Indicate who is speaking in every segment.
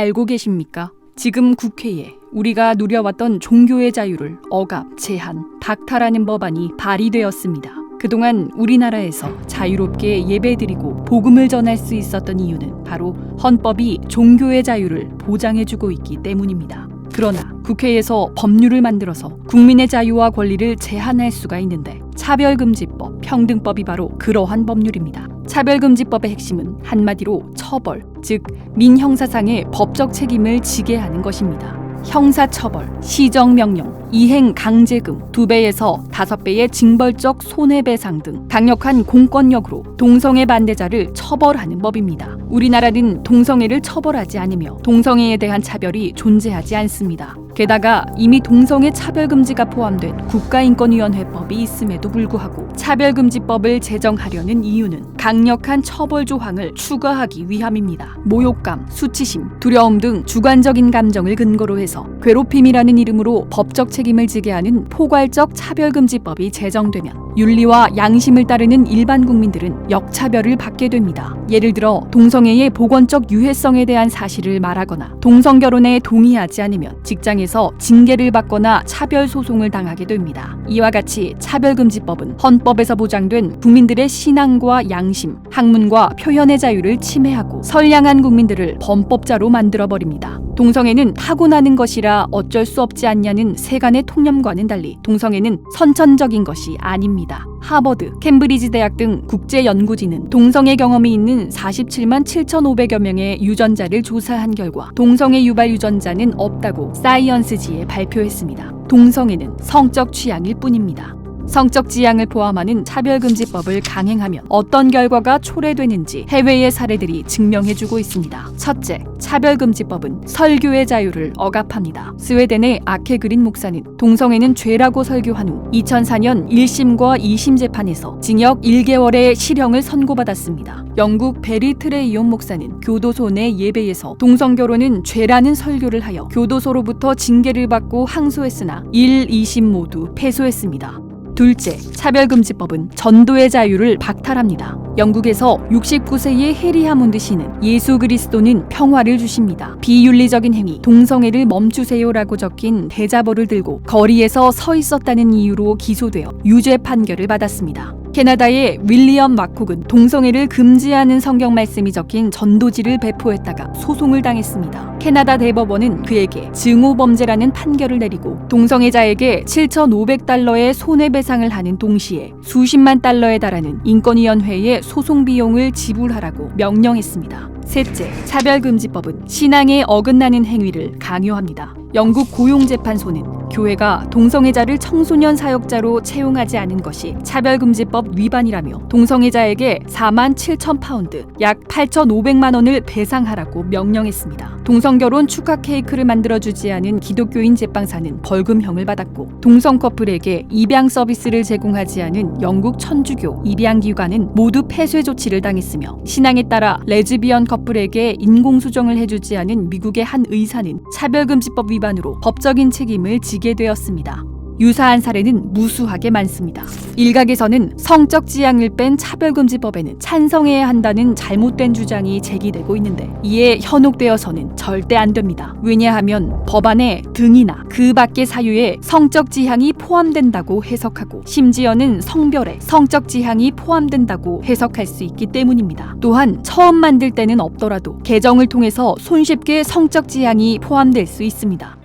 Speaker 1: 알고 계십니까? 지금 국회에 우리가 누려왔던 종교의 자유를 억압, 제한, 박탈하는 법안이 발의되었습니다. 그동안 우리나라에서 자유롭게 예배드리고 복음을 전할 수 있었던 이유는 바로 헌법이 종교의 자유를 보장해주고 있기 때문입니다. 그러나 국회에서 법률을 만들어서 국민의 자유와 권리를 제한할 수가 있는데 차별금지법, 평등법이 바로 그러한 법률입니다. 차별금지법의 핵심은 한마디로 처벌, 즉 민형사상의 법적 책임을 지게 하는 것입니다. 형사처벌, 시정명령, 이행강제금, 2배에서 5배의 징벌적 손해배상 등 강력한 공권력으로 동성애 반대자를 처벌하는 법입니다. 우리나라는 동성애를 처벌하지 않으며 동성애에 대한 차별이 존재하지 않습니다. 게다가 이미 동성애 차별금지가 포함된 국가인권위원회법이 있음에도 불구하고 차별금지법을 제정하려는 이유는 강력한 처벌 조항을 추가하기 위함입니다. 모욕감, 수치심, 두려움 등 주관적인 감정을 근거로 해서 괴롭힘이라는 이름으로 법적 책임을 지게 하는 포괄적 차별금지법이 제정되면 윤리와 양심을 따르는 일반 국민들은 역차별을 받게 됩니다. 예를 들어 동성애의 보건적 유해성에 대한 사실을 말하거나 동성결혼에 동의하지 않으면 직장에서 징계를 받거나 차별 소송을 당하게 됩니다. 이와 같이 차별금지법은 헌법에서 보장된 국민들의 신앙과 양심, 학문과 표현의 자유를 침해하고 선량한 국민들을 범법자로 만들어버립니다. 동성애는 타고나는 것이라 어쩔 수 없지 않냐는 세간의 통념과는 달리 동성애는 선천적인 것이 아닙니다. 하버드, 캠브리지 대학 등 국제연구진은 동성애 경험이 있는 47만 7,500여 명의 유전자를 조사한 결과 동성애 유발 유전자는 없다고 사이언스지에 발표했습니다. 동성애는 성적 취향일 뿐입니다. 성적 지향을 포함하는 차별금지법을 강행하면 어떤 결과가 초래되는지 해외의 사례들이 증명해주고 있습니다. 첫째, 차별금지법은 설교의 자유를 억압합니다. 스웨덴의 아케그린 목사는 동성애는 죄라고 설교한 후 2004년 1심과 2심 재판에서 징역 1개월의 실형을 선고받았습니다. 영국 베리 트레이온 목사는 교도소 내 예배에서 동성결혼은 죄라는 설교를 하여 교도소로부터 징계를 받고 항소했으나 1, 2심 모두 패소했습니다. 둘째, 차별금지법은 전도의 자유를 박탈합니다. 영국에서 69세의 해리 하몬드 씨는 예수 그리스도는 평화를 주십니다. 비윤리적인 행위, 동성애를 멈추세요라고 적힌 대자보를 들고 거리에서 서 있었다는 이유로 기소되어 유죄 판결을 받았습니다. 캐나다의 윌리엄 마콕은 동성애를 금지하는 성경 말씀이 적힌 전도지를 배포했다가 소송을 당했습니다. 캐나다 대법원은 그에게 증오범죄라는 판결을 내리고 동성애자에게 7,500달러의 손해배상을 하는 동시에 수십만 달러에 달하는 인권위원회의 소송 비용을 지불하라고 명령했습니다. 셋째, 차별금지법은 신앙에 어긋나는 행위를 강요합니다. 영국 고용재판소는 교회가 동성애자를 청소년 사역자로 채용하지 않은 것이 차별금지법 위반이라며 동성애자에게 4만 7천 파운드, 약 8,500만 원을 배상하라고 명령했습니다. 동성결혼 축하 케이크를 만들어주지 않은 기독교인 제빵사는 벌금형을 받았고 동성 커플에게 입양 서비스를 제공하지 않은 영국 천주교 입양기관은 모두 폐쇄 조치를 당했으며 신앙에 따라 레즈비언 커플에게 인공수정을 해주지 않은 미국의 한 의사는 차별금지법 위반으로 법적인 책임을 지게 되었습니다. 유사한 사례는 무수하게 많습니다. 일각에서는 성적 지향을 뺀 차별금지법에는 찬성해야 한다는 잘못된 주장이 제기되고 있는데 이에 현혹되어서는 절대 안 됩니다. 왜냐하면 법안의 등이나 그 밖의 사유에 성적 지향이 포함된다고 해석하고 심지어는 성별에 성적 지향이 포함된다고 해석할 수 있기 때문입니다. 또한 처음 만들 때는 없더라도 개정을 통해서 손쉽게 성적 지향이 포함될 수 있습니다.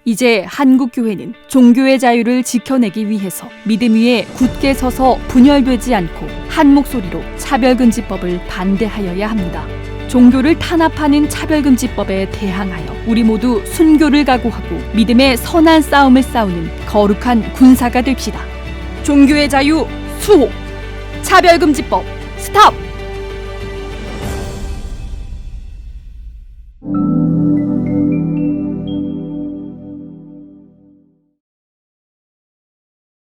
Speaker 1: 이제 한국교회는 종교의 자유를 지켜내기 위해서 믿음 위에 굳게 서서 분열되지 않고 한 목소리로 차별금지법을 반대하여야 합니다. 종교를 탄압하는 차별금지법에 대항하여 우리 모두 순교를 각오하고 믿음의 선한 싸움을 싸우는 거룩한 군사가 됩시다. 종교의 자유 수호! 차별금지법 스탑!